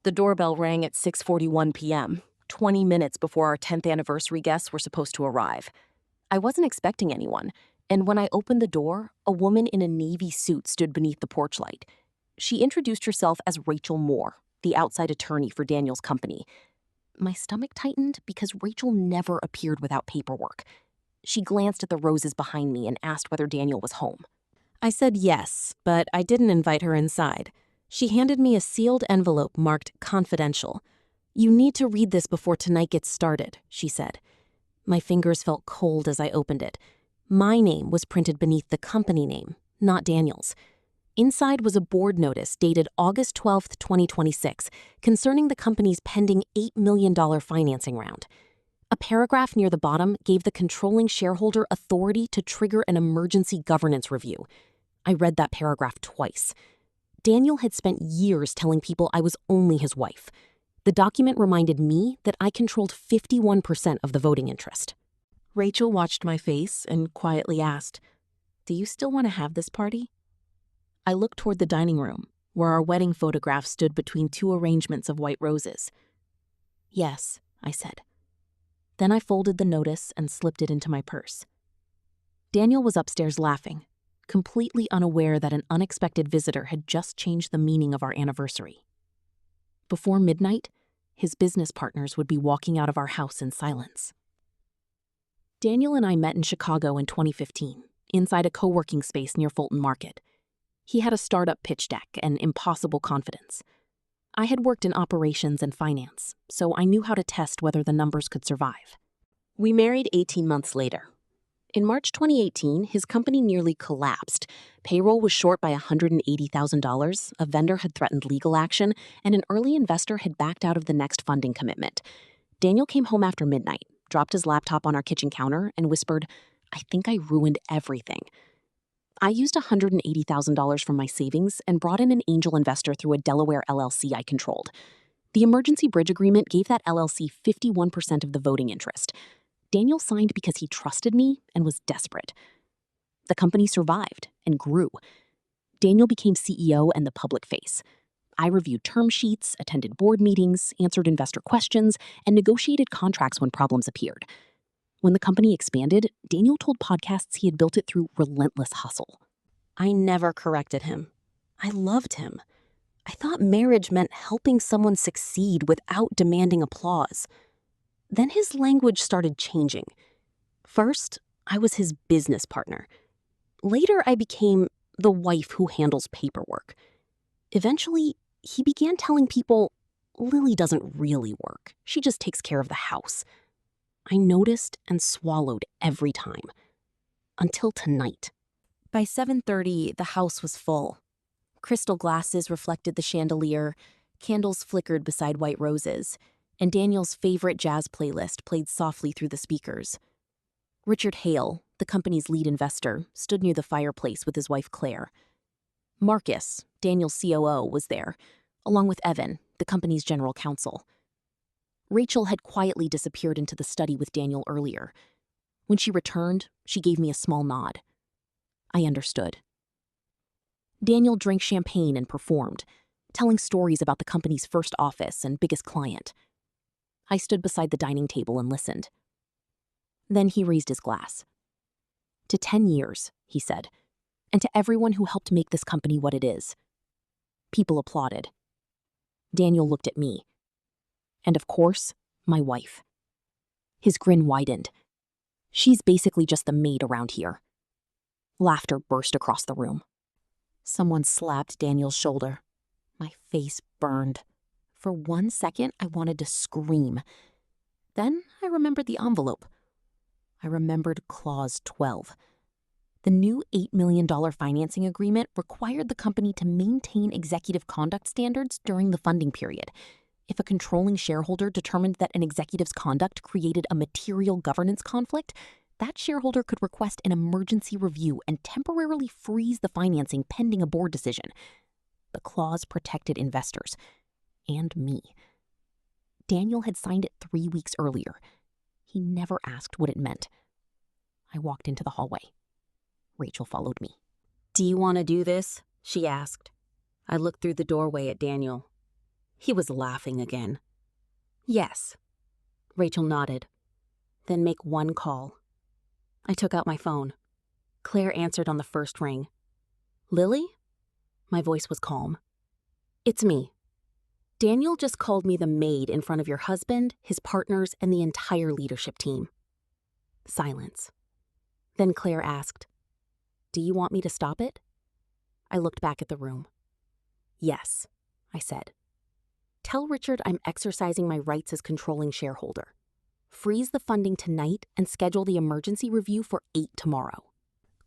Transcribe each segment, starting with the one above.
The doorbell rang at 6:41 p.m., 20 minutes before our 10th anniversary guests were supposed to arrive. I wasn't expecting anyone, and when I opened the door, a woman in a navy suit stood beneath the porch light. She introduced herself as Rachel Moore, the outside attorney for Daniel's company. My stomach tightened because Rachel never appeared without paperwork. She glanced at the roses behind me and asked whether Daniel was home. I said yes, but I didn't invite her inside. She handed me a sealed envelope marked confidential. "You need to read this before tonight gets started," she said. My fingers felt cold as I opened it. My name was printed beneath the company name, not Daniel's. Inside was a board notice dated August 12th, 2026, concerning the company's pending $8 million financing round. A paragraph near the bottom gave the controlling shareholder authority to trigger an emergency governance review. I read that paragraph twice. Daniel had spent years telling people I was only his wife. The document reminded me that I controlled 51% of the voting interest. Rachel watched my face and quietly asked, "Do you still want to have this party?" I looked toward the dining room, where our wedding photograph stood between two arrangements of white roses. "Yes," I said. Then I folded the notice and slipped it into my purse. Daniel was upstairs laughing, completely unaware that an unexpected visitor had just changed the meaning of our anniversary. Before midnight, his business partners would be walking out of our house in silence. Daniel and I met in Chicago in 2015, inside a co-working space near Fulton Market. He had a startup pitch deck and impossible confidence. I had worked in operations and finance, so I knew how to test whether the numbers could survive. We married 18 months later. In March 2018, his company nearly collapsed. Payroll was short by $180,000, a vendor had threatened legal action, and an early investor had backed out of the next funding commitment. Daniel came home after midnight, dropped his laptop on our kitchen counter, and whispered, "I think I ruined everything." I used $180,000 from my savings and brought in an angel investor through a Delaware LLC I controlled. The emergency bridge agreement gave that LLC 51% of the voting interest. Daniel signed because he trusted me and was desperate. The company survived and grew. Daniel became CEO and the public face. I reviewed term sheets, attended board meetings, answered investor questions, and negotiated contracts when problems appeared. When the company expanded, Daniel told podcasts he had built it through relentless hustle. I never corrected him. I loved him. I thought marriage meant helping someone succeed without demanding applause. Then his language started changing. First, I was his business partner. Later, I became the wife who handles paperwork. Eventually, he began telling people, "Lily doesn't really work. She just takes care of the house." I noticed and swallowed every time. Until tonight. By 7:30, the house was full. Crystal glasses reflected the chandelier, candles flickered beside white roses, and Daniel's favorite jazz playlist played softly through the speakers. Richard Hale, the company's lead investor, stood near the fireplace with his wife Claire. Marcus, Daniel's COO, was there, along with Evan, the company's general counsel. Rachel had quietly disappeared into the study with Daniel earlier. When she returned, she gave me a small nod. I understood. Daniel drank champagne and performed, telling stories about the company's first office and biggest client. I stood beside the dining table and listened. Then he raised his glass. "To 10 years, he said, "and to everyone who helped make this company what it is." People applauded. Daniel looked at me. And of course, my wife. His grin widened. "She's basically just the maid around here." Laughter burst across the room. Someone slapped Daniel's shoulder. My face burned. For 1 second, I wanted to scream. Then I remembered the envelope. I remembered Clause 12. The new $8 million financing agreement required the company to maintain executive conduct standards during the funding period. If a controlling shareholder determined that an executive's conduct created a material governance conflict, that shareholder could request an emergency review and temporarily freeze the financing pending a board decision. The clause protected investors. And me. Daniel had signed it 3 weeks earlier. He never asked what it meant. I walked into the hallway. Rachel followed me. "Do you want to do this?" she asked. I looked through the doorway at Daniel. He was laughing again. Yes. Rachel nodded. Then make one call. I took out my phone. Claire answered on the first ring. Lily? My voice was calm. It's me. Daniel just called me the maid in front of your husband, his partners, and the entire leadership team. Silence. Then Claire asked, Do you want me to stop it? I looked back at the room. Yes, I said. Tell Richard I'm exercising my rights as controlling shareholder. Freeze the funding tonight and schedule the emergency review for 8 tomorrow.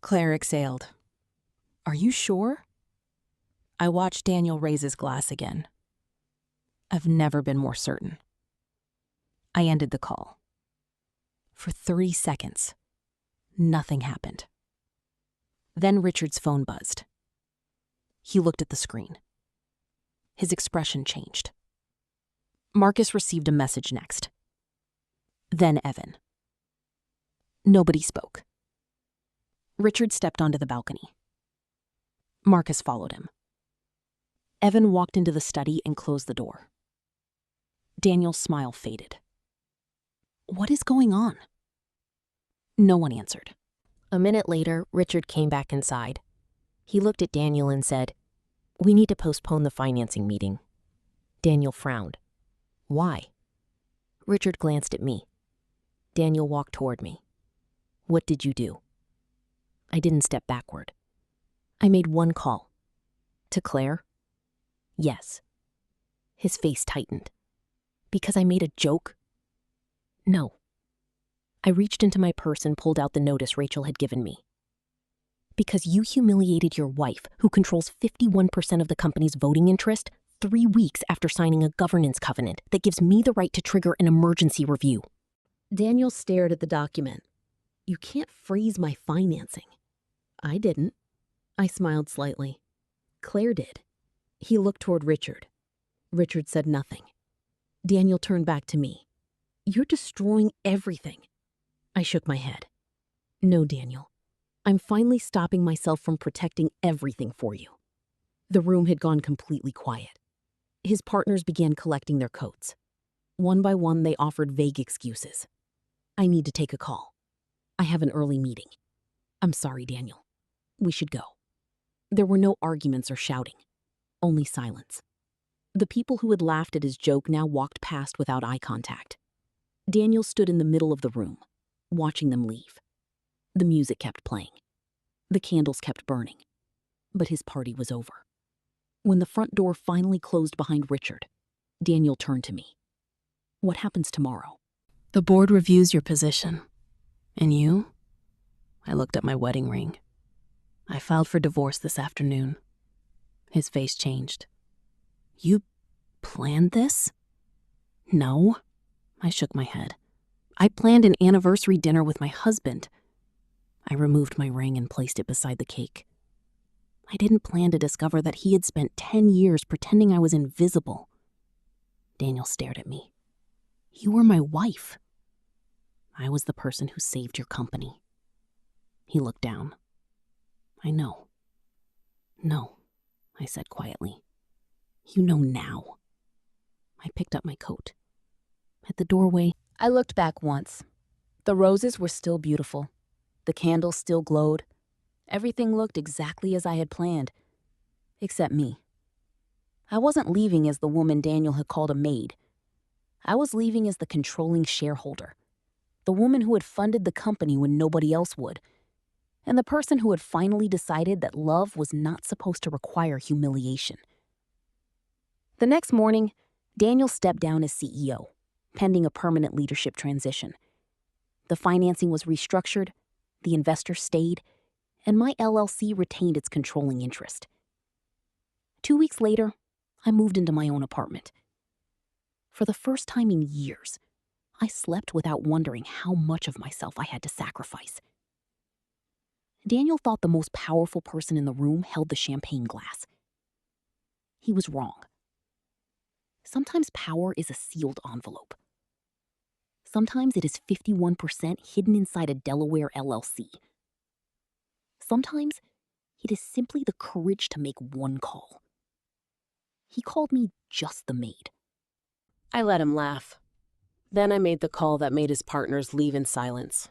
Claire exhaled. Are you sure? I watched Daniel raise his glass again. I've never been more certain. I ended the call. For 3 seconds, nothing happened. Then Richard's phone buzzed. He looked at the screen. His expression changed. Marcus received a message next. Then Evan. Nobody spoke. Richard stepped onto the balcony. Marcus followed him. Evan walked into the study and closed the door. Daniel's smile faded. What is going on? No one answered. A minute later, Richard came back inside. He looked at Daniel and said, We need to postpone the financing meeting. Daniel frowned. Why? Richard glanced at me. Daniel walked toward me. What did you do? I didn't step backward. I made one call. To Claire? Yes. His face tightened. Because I made a joke? No. I reached into my purse and pulled out the notice Rachel had given me. Because you humiliated your wife, who controls 51% of the company's voting interest, 3 weeks after signing a governance covenant that gives me the right to trigger an emergency review. Daniel stared at the document. You can't freeze my financing. I didn't. I smiled slightly. Claire did. He looked toward Richard. Richard said nothing. Daniel turned back to me. You're destroying everything. I shook my head. No, Daniel. I'm finally stopping myself from protecting everything for you. The room had gone completely quiet. His partners began collecting their coats. One by one, they offered vague excuses. I need to take a call. I have an early meeting. I'm sorry, Daniel. We should go. There were no arguments or shouting, only silence. The people who had laughed at his joke now walked past without eye contact. Daniel stood in the middle of the room, watching them leave. The music kept playing. The candles kept burning. But his party was over. When the front door finally closed behind Richard, Daniel turned to me. What happens tomorrow? The board reviews your position. And you? I looked at my wedding ring. I filed for divorce this afternoon. His face changed. You planned this? No. I shook my head. I planned an anniversary dinner with my husband. I removed my ring and placed it beside the cake. I didn't plan to discover that he had spent 10 years pretending I was invisible. Daniel stared at me. You were my wife. I was the person who saved your company. He looked down. I know. No, I said quietly. You know now. I picked up my coat. At the doorway, I looked back once. The roses were still beautiful. The candles still glowed. Everything looked exactly as I had planned, except me. I wasn't leaving as the woman Daniel had called a maid. I was leaving as the controlling shareholder, the woman who had funded the company when nobody else would, and the person who had finally decided that love was not supposed to require humiliation. The next morning, Daniel stepped down as CEO, pending a permanent leadership transition. The financing was restructured, the investors stayed, and my LLC retained its controlling interest. 2 weeks later, I moved into my own apartment. For the first time in years, I slept without wondering how much of myself I had to sacrifice. Daniel thought the most powerful person in the room held the champagne glass. He was wrong. Sometimes power is a sealed envelope. Sometimes it is 51% hidden inside a Delaware LLC. Sometimes it is simply the courage to make one call. He called me just the maid. I let him laugh. Then I made the call that made his partners leave in silence.